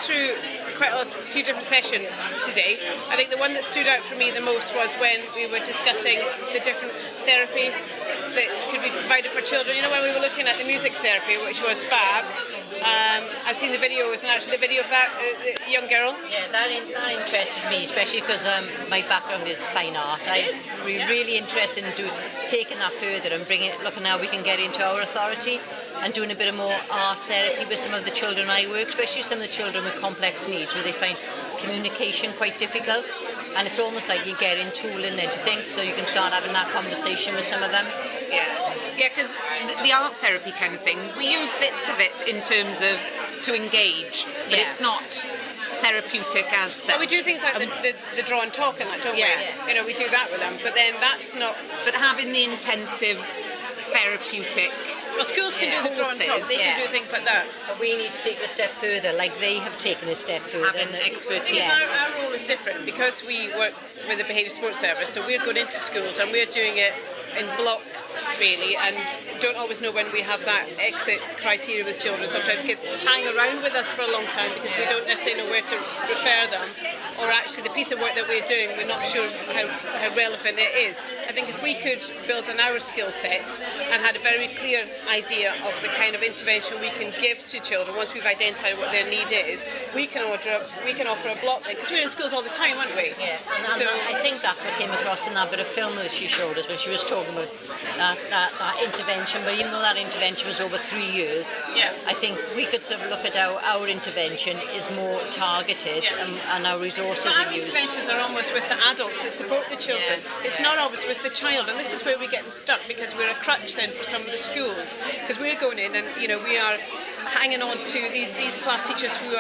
through quite a few different sessions today. I think the one that stood out for me the most was when we were discussing the different therapy that could be provided for children. You know, when we were looking at the music therapy, which was fab. I've seen the videos, and actually the video of that young girl. Yeah, that interested me, especially because my background is fine art. I'm really interested in taking that further and looking how we can get into our authority and doing a bit of more art therapy with some of the children I work, especially some of the children with complex needs where they find communication quite difficult. And it's almost like you get in tooling then, do you think? So you can start having that conversation with some of them. Yeah, because the art therapy kind of thing, we use bits of it in terms of to engage, but it's not therapeutic as such. Well, we do things like the draw and talk and that, don't we? You know, we do that with them, but then that's not... But having the intensive therapeutic... Well, schools can do the draw and talk, they can do things like that. But we need to take it a step further, like they have taken a step further. Having expertise. Our role is different because we work with the Behaviour Support Service, so we're going into schools and we're doing it in blocks really, and don't always know when we have that exit criteria with children. Sometimes kids hang around with us for a long time because we don't necessarily know where to refer them, or actually the piece of work that we're doing we're not sure how relevant it is. I think if we could build on our skill set and had a very clear idea of the kind of intervention we can give to children once we've identified what their need is, we can offer a block then, because we're in schools all the time, aren't we? Yeah, and I think that's what came across in that bit of film that she showed us when she was talking about that intervention. But even though that intervention was over 3 years, I think we could sort of look at how our intervention is more targeted and our resources are used. Our interventions are almost with the adults that support the children. It's not always with the child, and this is where we get stuck, because we're a crutch then for some of the schools, because we're going in and we are hanging on to these class teachers who are